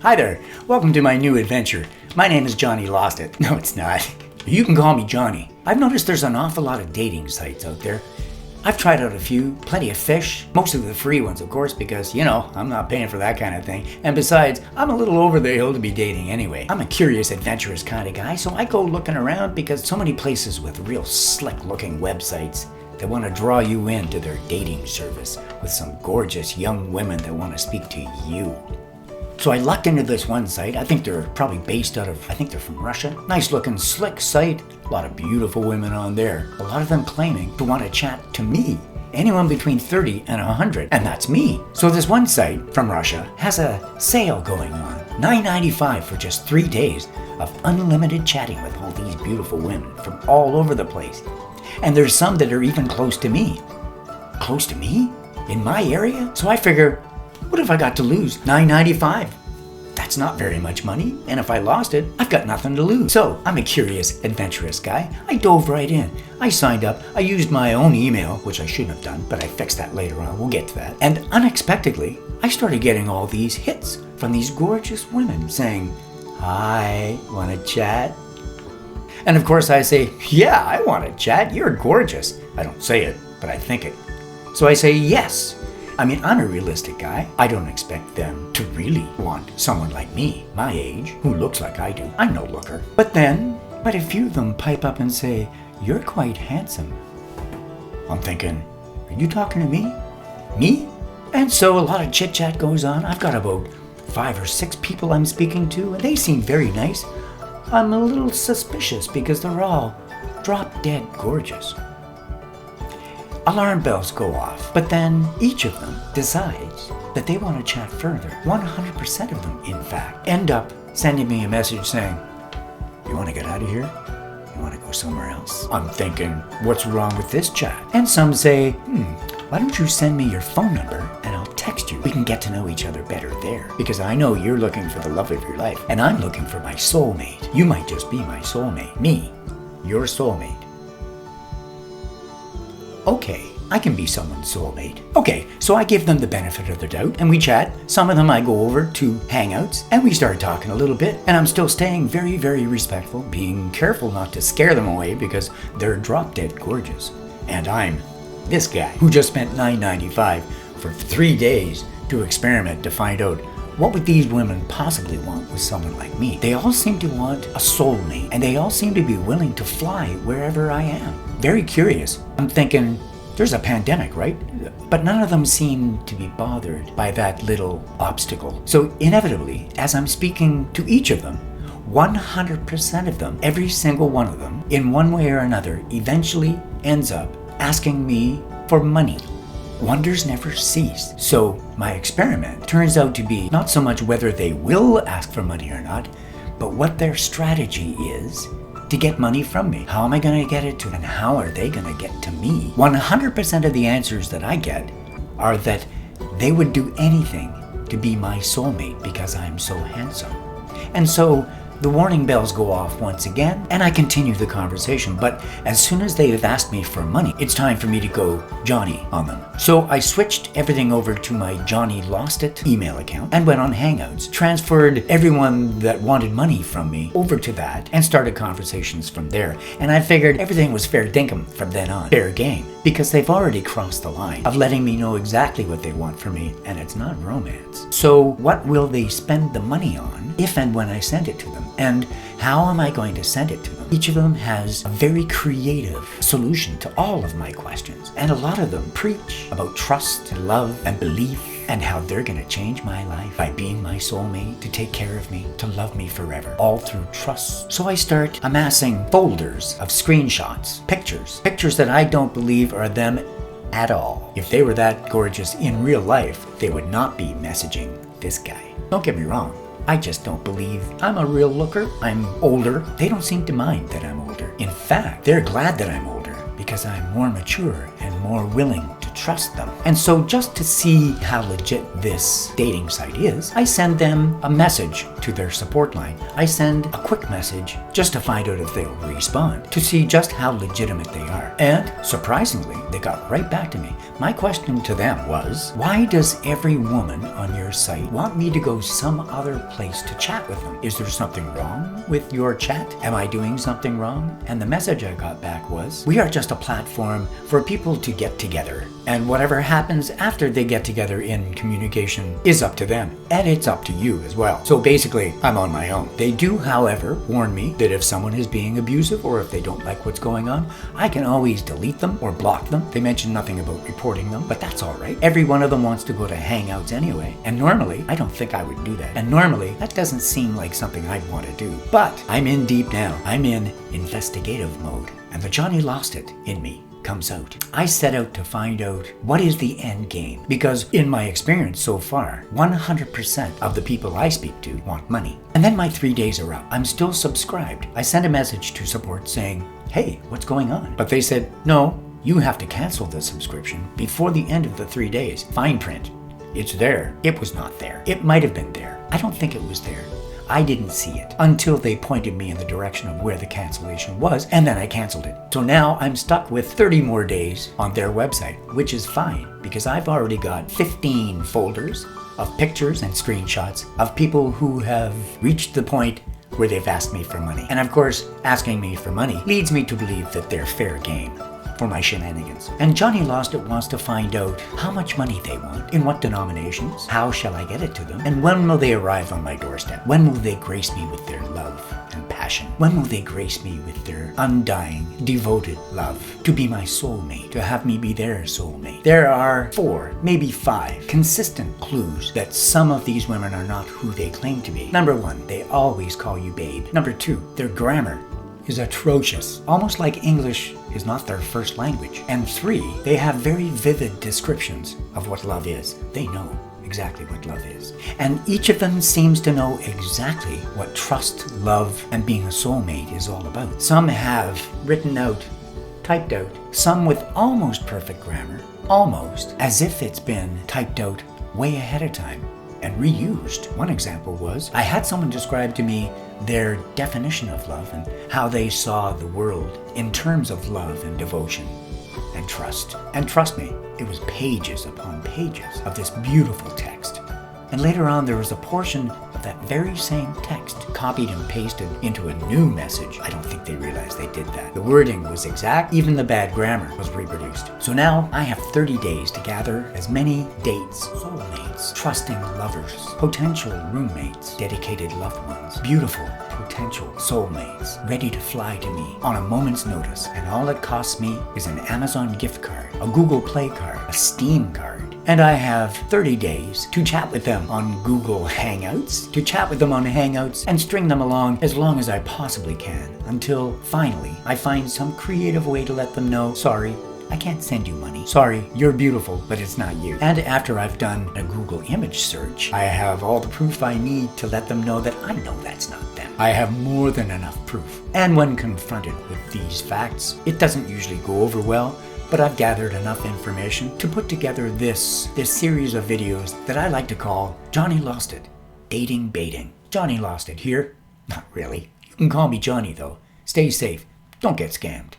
Hi there, welcome to my new adventure. My name is Johnny Lost It. No, it's not. You can call me Johnny. I've noticed there's an awful lot of dating sites out there. I've tried out a few, plenty of fish, most of the free ones of course, because, I'm not paying for that kind of thing. And besides, I'm a little over the hill to be dating anyway. I'm a curious, adventurous kind of guy, so I go looking around because so many places with real slick looking websites that want to draw you into their dating service with some gorgeous young women that want to speak to you. So I lucked into this one site. I think they're probably based they're from Russia. Nice looking, slick site. A lot of beautiful women on there. A lot of them claiming to want to chat to me. Anyone between 30 and 100, and that's me. So this one site from Russia has a sale going on. $9.95 for just 3 days of unlimited chatting with all these beautiful women from all over the place. And there's some that are even close to me. Close to me? In my area? So I figure, what if I got to lose? $9.95. That's not very much money, and if I lost it, I've got nothing to lose. So I'm a curious, adventurous guy. I dove right in. I signed up. I used my own email, which I shouldn't have done, but I fixed that later on. We'll get to that. And unexpectedly, I started getting all these hits from these gorgeous women saying, "Hi, want to chat?" And of course I say, "Yeah, I want to chat. You're gorgeous." I don't say it, but I think it. So I say yes. I mean, I'm a realistic guy. I don't expect them to really want someone like me, my age, who looks like I do. I'm no looker. But a few of them pipe up and say, "You're quite handsome." I'm thinking, are you talking to me? Me? And so a lot of chit chat goes on. I've got about 5 or 6 people I'm speaking to, and they seem very nice. I'm a little suspicious because they're all drop dead gorgeous. Alarm bells go off, but then each of them decides that they want to chat further. 100% of them, in fact, end up sending me a message saying, "You want to get out of here? You want to go somewhere else?" I'm thinking, what's wrong with this chat? And some say, why don't you send me your phone number and I'll text you. We can get to know each other better there. Because I know you're looking for the love of your life, and I'm looking for my soulmate. You might just be my soulmate. Me, your soulmate. Okay, I can be someone's soulmate. Okay, so I give them the benefit of the doubt and we chat. Some of them I go over to Hangouts and we start talking a little bit, and I'm still staying very, very respectful, being careful not to scare them away because they're drop dead gorgeous. And I'm this guy who just spent $9.95 for 3 days to experiment to find out what would these women possibly want with someone like me. They all seem to want a soulmate, and they all seem to be willing to fly wherever I am. Very curious. I'm thinking, there's a pandemic, right? But none of them seem to be bothered by that little obstacle. So inevitably, as I'm speaking to each of them, 100% of them, every single one of them, in one way or another, eventually ends up asking me for money. Wonders never cease. So my experiment turns out to be not so much whether they will ask for money or not, but what their strategy is to get money from me. How am I going to get it to them? And how are they going to get to me? 100% of the answers that I get are that they would do anything to be my soulmate because I'm so handsome. And so the warning bells go off once again, and I continue the conversation. But as soon as they have asked me for money, it's time for me to go Johnny on them. So I switched everything over to my Johnny Lost It email account and went on Hangouts, transferred everyone that wanted money from me over to that, and started conversations from there. And I figured everything was fair dinkum from then on. Fair game. Because they've already crossed the line of letting me know exactly what they want from me, and it's not romance. So what will they spend the money on if and when I send it to them? And how am I going to send it to them? Each of them has a very creative solution to all of my questions. And a lot of them preach about trust and love and belief and how they're going to change my life by being my soulmate, to take care of me, to love me forever, all through trust. So I start amassing folders of screenshots, pictures that I don't believe are them at all. If they were that gorgeous in real life, they would not be messaging this guy. Don't get me wrong. I just don't believe I'm a real looker. I'm older. They don't seem to mind that I'm older. In fact, they're glad that I'm older because I'm more mature and more willing to trust them. And so just to see how legit this dating site is, I send them a message to their support line. I send a quick message just to find out if they'll respond, to see just how legitimate they are. And surprisingly, they got right back to me. My question to them was, why does every woman on your site want me to go some other place to chat with them? Is there something wrong with your chat? Am I doing something wrong? And the message I got back was, we are just a platform for people to get together. And whatever happens after they get together in communication is up to them. And it's up to you as well. So basically, I'm on my own. They do, however, warn me that if someone is being abusive or if they don't like what's going on, I can always delete them or block them. They mention nothing about reporting them, but that's all right. Every one of them wants to go to Hangouts anyway. And normally, I don't think I would do that. And normally, that doesn't seem like something I'd want to do. But I'm in deep now. I'm in investigative mode. And the Johnny Lost It in me comes out. I set out to find out what is the end game, because in my experience so far, 100% of the people I speak to want money. And then my 3 days are up. I'm still subscribed. I sent a message to support saying, hey, what's going on? But they said, no, you have to cancel the subscription before the end of the 3 days. Fine print. It's there. It was not there. It might have been there. I don't think it was there. I didn't see it until they pointed me in the direction of where the cancellation was, and then I canceled it. So now I'm stuck with 30 more days on their website, which is fine because I've already got 15 folders of pictures and screenshots of people who have reached the point where they've asked me for money. And of course, asking me for money leads me to believe that they're fair game for my shenanigans. And Johnny Lost It wants to find out how much money they want, in what denominations, how shall I get it to them, and when will they arrive on my doorstep? When will they grace me with their love and passion? When will they grace me with their undying, devoted love, to be my soulmate, to have me be their soulmate? There are 4, maybe 5 consistent clues that some of these women are not who they claim to be. Number 1, they always call you babe. Number 2, their grammar is atrocious, almost like English is not their first language. And 3, they have very vivid descriptions of what love is. They know exactly what love is. And each of them seems to know exactly what trust, love, and being a soulmate is all about. Some have written out, typed out, some with almost perfect grammar, almost as if it's been typed out way ahead of time and reused. One example was, I had someone describe to me their definition of love and how they saw the world in terms of love and devotion and trust. And trust me, it was pages upon pages of this beautiful text. And later on, there was a portion of that very same text copied and pasted into a new message. I don't think they realized they did that. The wording was exact, even the bad grammar was reproduced. So now I have 30 days to gather as many dates, soulmates, trusting lovers, potential roommates, dedicated loved ones, beautiful potential soulmates, ready to fly to me on a moment's notice. And all it costs me is an Amazon gift card, a Google Play card, a Steam card. And I have 30 days to chat with them on Google Hangouts, and string them along as long as I possibly can, until finally I find some creative way to let them know, sorry, I can't send you money. Sorry, you're beautiful, but it's not you. And after I've done a Google image search, I have all the proof I need to let them know that I know that's not them. I have more than enough proof. And when confronted with these facts, it doesn't usually go over well, but I've gathered enough information to put together this series of videos that I like to call Johnny Lost It, Dating Baiting. Johnny Lost It here. Not really. You can call me Johnny though. Stay safe. Don't get scammed.